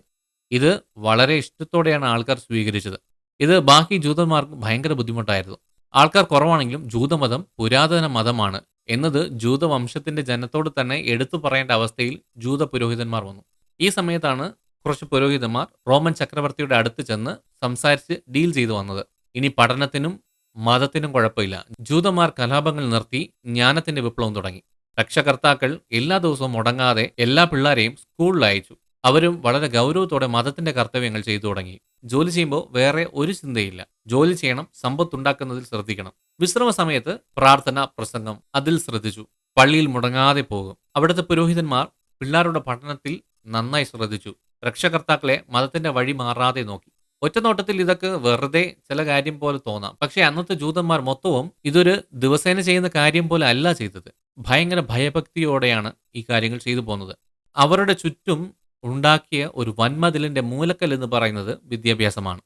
ഇത് വളരെ ഇഷ്ടത്തോടെയാണ് ആൾക്കാർ സ്വീകരിച്ചത്. ഇത് ബാക്കി ജൂതന്മാർക്ക് ഭയങ്കര ബുദ്ധിമുട്ടായിരുന്നു. ആൾക്കാർ കുറവാണെങ്കിലും ജൂതമതം പുരാതന മതമാണ് എന്നത് ജൂതവംശത്തിന്റെ ജനത്തോട് തന്നെ എടുത്തു പറയേണ്ട അവസ്ഥയിൽ ജൂത പുരോഹിതന്മാർ വന്നു. ഈ സമയത്താണ് കുറച്ച് പുരോഹിതന്മാർ റോമൻ ചക്രവർത്തിയുടെ അടുത്ത് ചെന്ന് സംസാരിച്ച് ഡീൽ ചെയ്തു വന്നത്. ഇനി പഠനത്തിനും മതത്തിനും കുഴപ്പമില്ല. ജൂതന്മാർ കലാപങ്ങൾ നിർത്തി ജ്ഞാനത്തിന്റെ വിപ്ലവം തുടങ്ങി. രക്ഷകർത്താക്കൾ എല്ലാ ദിവസവും മുടങ്ങാതെ എല്ലാ പിള്ളേരെയും സ്കൂളിൽ അയച്ചു. അവരും വളരെ ഗൗരവത്തോടെ മതത്തിന്റെ കർത്തവ്യങ്ങൾ ചെയ്തു തുടങ്ങി. ജോലി ചെയ്യുമ്പോൾ വേറെ ഒരു ചിന്തയില്ല. ജോലി ചെയ്യണം, സമ്പത്തുണ്ടാക്കുന്നതിൽ ശ്രദ്ധിക്കണം. വിശ്രമ സമയത്ത് പ്രാർത്ഥന, പ്രസംഗം അതിൽ ശ്രദ്ധിച്ചു. പള്ളിയിൽ മുടങ്ങാതെ പോകും. അവിടുത്തെ പുരോഹിതന്മാർ പിള്ളേരുടെ പഠനത്തിൽ നന്നായി ശ്രദ്ധിച്ചു. രക്ഷകർത്താക്കളെ മതത്തിന്റെ വഴി മാറാതെ നോക്കി. ഒറ്റനോട്ടത്തിൽ ഇതൊക്കെ വെറുതെ ചില കാര്യം പോലെ തോന്നാം. പക്ഷേ അന്നത്തെ ജൂതന്മാർ മൊത്തവും ഇതൊരു ദിവസേന ചെയ്യുന്ന കാര്യം പോലെ അല്ല ചെയ്തത്. ഭയങ്കര ഭയഭക്തിയോടെയാണ് ഈ കാര്യങ്ങൾ ചെയ്തു പോകുന്നത്. അവരുടെ ചുറ്റും ഉണ്ടാക്കിയ ഒരു വൻമതിലിന്റെ മൂലക്കൽ എന്ന് പറയുന്നത് വിദ്യാഭ്യാസമാണ്.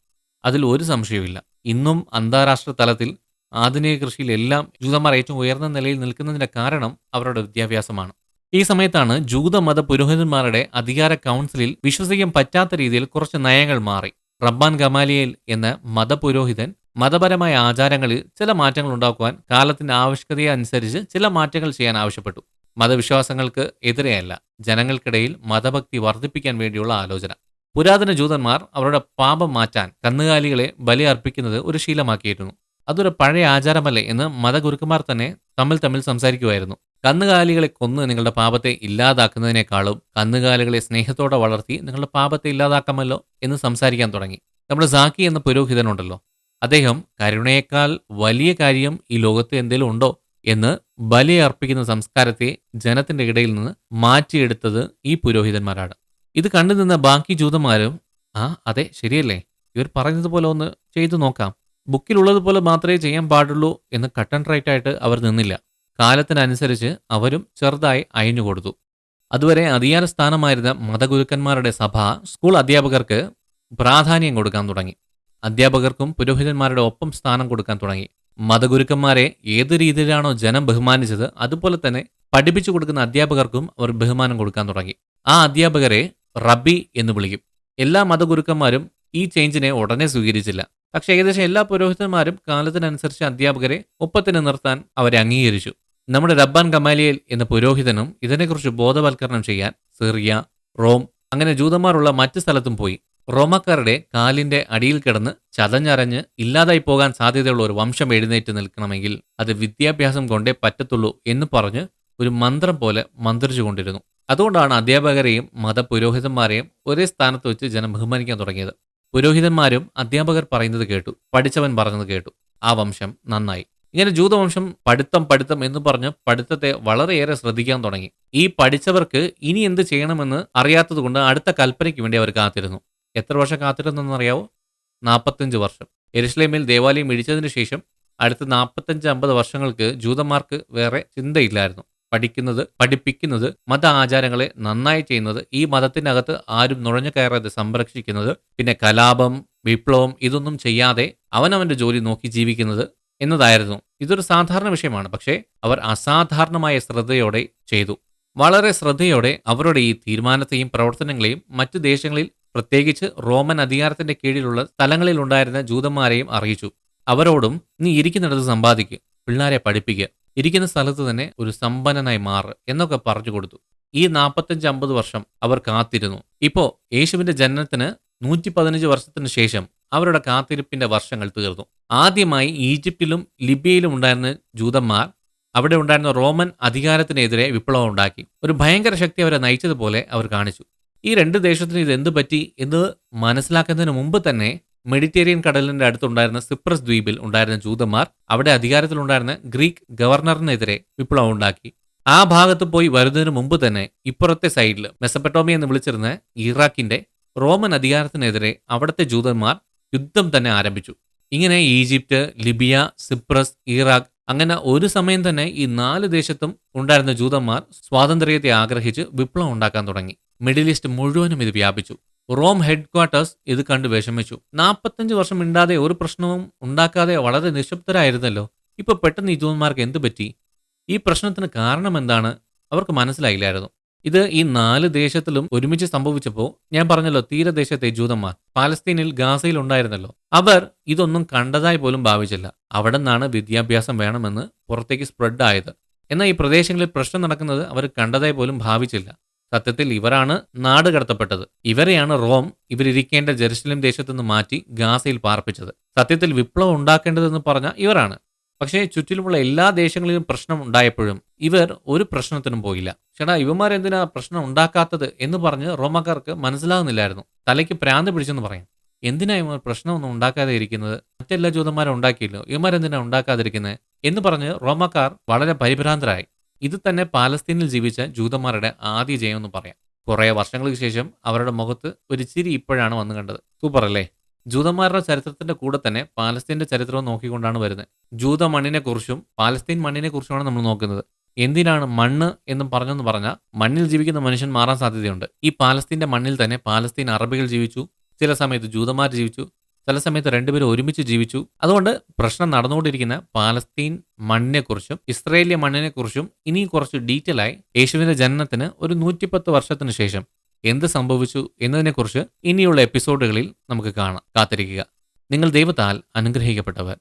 അതിൽ ഒരു സംശയവുമില്ല. ഇന്നും അന്താരാഷ്ട്ര തലത്തിൽ ആധുനിക കൃഷിയിൽ എല്ലാം ജൂതന്മാർ ഏറ്റവും ഉയർന്ന നിലയിൽ നിൽക്കുന്നതിന്റെ കാരണം അവരുടെ വിദ്യാഭ്യാസമാണ്. ഈ സമയത്താണ് ജൂതമത പുരോഹിതന്മാരുടെ അധികാര കൗൺസിലിൽ വിശ്വസിക്കാൻ പറ്റാത്ത രീതിയിൽ കുറച്ച് നയങ്ങൾ മാറി. റബ്ബാൻ ഗമാലിയേൽ എന്ന മതപുരോഹിതൻ മതപരമായ ആചാരങ്ങളിൽ ചില മാറ്റങ്ങൾ ഉണ്ടാക്കുവാൻ കാലത്തിന്റെ ആവശ്യകതയെ അനുസരിച്ച് ചില മാറ്റങ്ങൾ ചെയ്യാൻ ആവശ്യപ്പെട്ടു. മതവിശ്വാസങ്ങൾക്ക് എതിരെയല്ല, ജനങ്ങൾക്കിടയിൽ മതഭക്തി വർദ്ധിപ്പിക്കാൻ വേണ്ടിയുള്ള ആലോചന. പുരാതന ജൂതന്മാർ അവരുടെ പാപം മാറ്റാൻ കന്നുകാലികളെ ബലി അർപ്പിക്കുന്നത് ഒരു ശീലമാക്കിയിരുന്നു. അതൊരു പഴയ ആചാരമല്ലേ എന്ന് മതഗുരുക്കന്മാർ തന്നെ തമ്മിൽ സംസാരിക്കുമായിരുന്നു. കന്നുകാലികളെ കൊന്ന് നിങ്ങളുടെ പാപത്തെ ഇല്ലാതാക്കുന്നതിനേക്കാളും കന്നുകാലികളെ സ്നേഹത്തോടെ വളർത്തി നിങ്ങളുടെ പാപത്തെ ഇല്ലാതാക്കാമല്ലോ എന്ന് സംസാരിക്കാൻ തുടങ്ങി. നമ്മുടെ സാക്കി എന്ന പുരോഹിതനുണ്ടല്ലോ, അദ്ദേഹം കരുണയേക്കാൾ വലിയ കാര്യം ഈ ലോകത്ത് എന്തെങ്കിലും ഉണ്ടോ എന്ന് ബലി അർപ്പിക്കുന്ന സംസ്കാരത്തെ ജനത്തിന്റെ ഇടയിൽ നിന്ന് മാറ്റിയെടുത്തത് ഈ പുരോഹിതന്മാരാണ്. ഇത് കണ്ടു നിന്ന ബാക്കി ജൂതന്മാരും അതെ ശരിയല്ലേ, ഇവർ പറഞ്ഞതുപോലെ ഒന്ന് ചെയ്തു നോക്കാം, ബുക്കിലുള്ളതുപോലെ മാത്രമേ ചെയ്യാൻ പാടുള്ളൂ എന്ന് കട്ട് ആൻഡ് റൈറ്റ് ആയിട്ട് അവർ നിന്നില്ല. കാലത്തിനനുസരിച്ച് അവരും ചെറുതായി അയഞ്ഞുകൊടുത്തു. അതുവരെ അധികാര സ്ഥാനമായിരുന്ന മതഗുരുക്കന്മാരുടെ സഭ സ്കൂൾ അധ്യാപകർക്ക് പ്രാധാന്യം കൊടുക്കാൻ തുടങ്ങി. അധ്യാപകർക്കും പുരോഹിതന്മാരുടെ ഒപ്പം സ്ഥാനം കൊടുക്കാൻ തുടങ്ങി. മതഗുരുക്കന്മാരെ ഏത് രീതിയിലാണോ ജനം ബഹുമാനിച്ചത് അതുപോലെ തന്നെ പഠിപ്പിച്ചു കൊടുക്കുന്ന അധ്യാപകർക്കും അവർ ബഹുമാനം കൊടുക്കാൻ തുടങ്ങി. ആ അധ്യാപകരെ റബ്ബി എന്ന് വിളിക്കും. എല്ലാ മതഗുരുക്കന്മാരും ഈ ചേഞ്ചിനെ ഉടനെ സ്വീകരിച്ചില്ല. പക്ഷേ ഏകദേശം എല്ലാ പുരോഹിതന്മാരും കാലത്തിനനുസരിച്ച് അധ്യാപകരെ ഒപ്പത്തിന് നിർത്താൻ അവരെ അംഗീകരിച്ചു. നമ്മുടെ റബ്ബാൻ ഗമാലിയേൽ എന്ന പുരോഹിതനും ഇതിനെക്കുറിച്ച് ബോധവൽക്കരണം ചെയ്യാൻ സിറിയ, റോം അങ്ങനെ ജൂതന്മാരുള്ള മറ്റ് സ്ഥലത്തും പോയി. റോമാക്കാരുടെ കാലിന്റെ അടിയിൽ കിടന്ന് ചതഞ്ഞരഞ്ഞ് ഇല്ലാതായി പോകാൻ സാധ്യതയുള്ള ഒരു വംശം എഴുന്നേറ്റ് നിൽക്കണമെങ്കിൽ അത് വിദ്യാഭ്യാസം കൊണ്ടേ പറ്റത്തുള്ളൂ എന്ന് പറഞ്ഞ് ഒരു മന്ത്രം പോലെ മന്ത്രിച്ചുകൊണ്ടിരുന്നു. അതുകൊണ്ടാണ് അധ്യാപകരെയും മതപുരോഹിതന്മാരെയും ഒരേ സ്ഥാനത്ത് വെച്ച് ജനം ബഹുമാനിക്കാൻ തുടങ്ങിയത്. പുരോഹിതന്മാരും അധ്യാപകർ പറയുന്നത് കേട്ടു, പഠിച്ചവൻ പറഞ്ഞത് കേട്ടു. ആ വംശം നന്നായി. ഇങ്ങനെ ജൂതവംശം പഠിത്തം എന്ന് പറഞ്ഞ് പഠിത്തത്തെ വളരെയേറെ ശ്രദ്ധിക്കാൻ തുടങ്ങി. ഈ പഠിച്ചവർക്ക് ഇനി എന്ത് ചെയ്യണമെന്ന് അറിയാത്തതുകൊണ്ട് അടുത്ത കൽപ്പനയ്ക്ക് വേണ്ടി അവർ കാത്തിരുന്നു. എത്ര വർഷം കാത്തിരുന്നെന്നറിയാവോ? 45 വർഷം. യെരുശലേമിൽ ദേവാലയം ഇടിച്ചതിന് ശേഷം അടുത്ത 45-50 വർഷങ്ങൾക്ക് ജൂതന്മാർക്ക് വേറെ ചിന്തയില്ലായിരുന്നു. പഠിക്കുന്നത്, പഠിപ്പിക്കുന്നത്, മത ആചാരങ്ങളെ നന്നായി ചെയ്യുന്നത്, ഈ മതത്തിനകത്ത് ആരും നുഴഞ്ഞു കയറാതെ സംരക്ഷിക്കുന്നത്, പിന്നെ കലാപം, വിപ്ലവം ഇതൊന്നും ചെയ്യാതെ അവനവന്റെ ജോലി നോക്കി ജീവിക്കുന്നത് എന്നതായിരുന്നു. ഇതൊരു സാധാരണ വിഷയമാണ്. പക്ഷേ അവർ അസാധാരണമായ ശ്രദ്ധയോടെ ചെയ്തു. വളരെ ശ്രദ്ധയോടെ അവരുടെ ഈ തീരുമാനത്തെയും പ്രവർത്തനങ്ങളെയും മറ്റു ദേശങ്ങളിൽ, പ്രത്യേകിച്ച് റോമൻ അധികാരത്തിന്റെ കീഴിലുള്ള സ്ഥലങ്ങളിൽ ഉണ്ടായിരുന്ന ജൂതന്മാരെയും അറിയിച്ചു. അവരോടും നീ ഇരിക്കുന്നിടത്ത് സമ്പാദിക്കുക, പിള്ളേരെ പഠിപ്പിക്കുക, ഇരിക്കുന്ന സ്ഥലത്ത് തന്നെ ഒരു സമ്പന്നനായി മാറ് എന്നൊക്കെ പറഞ്ഞു കൊടുത്തു. ഈ 45-50 വർഷം അവർ കാത്തിരുന്നു. ഇപ്പോ യേശുവിന്റെ ജനനത്തിന് 115 വർഷത്തിന് ശേഷം അവരുടെ കാത്തിരിപ്പിന്റെ വർഷങ്ങൾ തീർന്നു. ആദ്യമായി ഈജിപ്തിലും ലിബിയയിലും ഉണ്ടായിരുന്ന ജൂതന്മാർ അവിടെ ഉണ്ടായിരുന്ന റോമൻ അധികാരത്തിനെതിരെ വിപ്ലവം ഉണ്ടാക്കി. ഒരു ഭയങ്കര ശക്തി അവരെ നയിച്ചതുപോലെ അവർ കാണിച്ചു. ഈ രണ്ട് ദേശത്തിനും ഇത് എന്ത് പറ്റി എന്ന് മനസ്സിലാക്കുന്നതിന് മുമ്പ് തന്നെ മെഡിറ്ററേനിയൻ കടലിന്റെ അടുത്തുണ്ടായിരുന്ന സിപ്രസ് ദ്വീപിൽ ഉണ്ടായിരുന്ന ജൂതന്മാർ അവിടെ അധികാരത്തിലുണ്ടായിരുന്ന ഗ്രീക്ക് ഗവർണറിനെതിരെ വിപ്ലവം ഉണ്ടാക്കി. ആ ഭാഗത്ത് പോയി വരുന്നതിന് മുമ്പ് തന്നെ ഇപ്പുറത്തെ സൈഡിൽ മെസപ്പട്ടോമിയ എന്ന് വിളിച്ചിരുന്ന ഇറാഖിന്റെ റോമൻ അധികാരത്തിനെതിരെ അവിടുത്തെ ജൂതന്മാർ യുദ്ധം തന്നെ ആരംഭിച്ചു. ഇങ്ങനെ ഈജിപ്റ്റ്, ലിബിയ, സിപ്രസ്, ഇറാഖ് അങ്ങനെ ഒരു സമയം തന്നെ ഈ 4 ദേശത്തും ഉണ്ടായിരുന്ന ജൂതന്മാർ സ്വാതന്ത്ര്യത്തെ ആഗ്രഹിച്ച് വിപ്ലവം ഉണ്ടാക്കാൻ തുടങ്ങി. മിഡിൽ ഈസ്റ്റ് മുഴുവനും ഇത് വ്യാപിച്ചു. റോം ഹെഡ് ക്വാർട്ടേഴ്സ് ഇത് കണ്ട് വിഷമിച്ചു. 45 വർഷം മിണ്ടാതെ ഒരു പ്രശ്നവും ഉണ്ടാക്കാതെ വളരെ നിശബ്ദരായിരുന്നല്ലോ, ഇപ്പൊ പെട്ടെന്ന് ഈ ജൂതന്മാർക്ക് എന്ത് പറ്റി? ഈ പ്രശ്നത്തിന് കാരണം എന്താണ് അവർക്ക് മനസ്സിലായില്ലായിരുന്നു. ഇത് ഈ 4 ദേശത്തിലും ഒരുമിച്ച് സംഭവിച്ചപ്പോൾ ഞാൻ പറഞ്ഞല്ലോ, തീരദേശത്തെ ജൂതന്മാർ പാലസ്തീനിൽ ഗാസയിൽ ഉണ്ടായിരുന്നല്ലോ, അവർ ഇതൊന്നും കണ്ടതായി പോലും ഭാവിച്ചില്ല. അവിടെ നിന്നാണ് വിദ്യാഭ്യാസം വേണമെന്ന് പുറത്തേക്ക് സ്പ്രെഡ് ആയത്. എന്നാൽ ഈ പ്രദേശങ്ങളിൽ പ്രശ്നം നടക്കുന്നത് അവർ കണ്ടതായി പോലും ഭാവിച്ചില്ല. സത്യത്തിൽ ഇവരാണ് നാട് കടത്തപ്പെട്ടത്. ഇവരെയാണ് റോം ഇവരിരിക്കേണ്ട ജെറുസലേം ദേശത്തു നിന്ന് മാറ്റി ഗാസയിൽ പാർപ്പിച്ചത്. സത്യത്തിൽ വിപ്ലവം ഉണ്ടാക്കേണ്ടതെന്ന് പറഞ്ഞ ഇവരാണ്. പക്ഷേ ചുറ്റിലുമുള്ള എല്ലാ ദേശങ്ങളിലും പ്രശ്നം ഉണ്ടായപ്പോഴും ഇവർ ഒരു പ്രശ്നത്തിനും പോയില്ല. ചേട്ടാ, ഇവന്മാരെന്തിനാ പ്രശ്നം ഉണ്ടാക്കാത്തത് എന്ന് പറഞ്ഞ് റോമാക്കാർക്ക് മനസ്സിലാകുന്നില്ലായിരുന്നു. തലയ്ക്ക് പ്രാന്ത് പിടിച്ചെന്ന് പറയും. എന്തിനാ ഇവർ പ്രശ്നമൊന്നും ഉണ്ടാക്കാതെ ഇരിക്കുന്നത്? മറ്റെല്ലാ ജൂതന്മാരും ഉണ്ടാക്കിയല്ലോ, ഇവന്മാരെന്തിനാ ഉണ്ടാക്കാതിരിക്കുന്നത് എന്ന് പറഞ്ഞ് റോമാക്കാർ വളരെ പരിഭ്രാന്തരായി. ഇത് തന്നെ പാലസ്തീനിൽ ജീവിച്ച ജൂതന്മാരുടെ ആദ്യ ജയമെന്ന് പറയാം. കുറെ വർഷങ്ങൾക്ക് ശേഷം അവരുടെ മുഖത്ത് ഒരു ചിരി ഇപ്പോഴാണ് വന്നു കണ്ടത്. സൂപ്പർ അല്ലേ? ജൂതന്മാരുടെ ചരിത്രത്തിന്റെ കൂടെ തന്നെ പാലസ്തീന്റെ ചരിത്രവും നോക്കിക്കൊണ്ടാണ് വരുന്നത്. ജൂത മണ്ണിനെക്കുറിച്ചും പാലസ്തീൻ മണ്ണിനെക്കുറിച്ചുമാണ് നമ്മൾ നോക്കുന്നത്. എന്തിനാണ് മണ്ണ് എന്നും പറഞ്ഞെന്ന് പറഞ്ഞാൽ മണ്ണിൽ ജീവിക്കുന്ന മനുഷ്യൻ മാറാൻ സാധ്യതയുണ്ട്. ഈ പാലസ്തീന്റെ മണ്ണിൽ തന്നെ പാലസ്തീൻ അറബികൾ ജീവിച്ചു, ചില സമയത്ത് ജൂതന്മാർ ജീവിച്ചു, ചില സമയത്ത് രണ്ടുപേരും ഒരുമിച്ച് ജീവിച്ചു. അതുകൊണ്ട് പ്രശ്നം നടന്നുകൊണ്ടിരിക്കുന്ന പാലസ്തീൻ മണ്ണിനെക്കുറിച്ചും ഇസ്രയേലിയ മണ്ണിനെക്കുറിച്ചും ഇനി കുറച്ച് ഡീറ്റെയിൽ ആയി യേശുവിന്റെ ജനനത്തിന് ഒരു 110 വർഷത്തിന് ശേഷം എന്ത് സംഭവിച്ചു എന്നതിനെക്കുറിച്ച് ഇനിയുള്ള എപ്പിസോഡുകളിൽ നമുക്ക് കാണാം. കാത്തിരിക്കുക. നിങ്ങൾ ദൈവത്താൽ അനുഗ്രഹിക്കപ്പെട്ടവർ.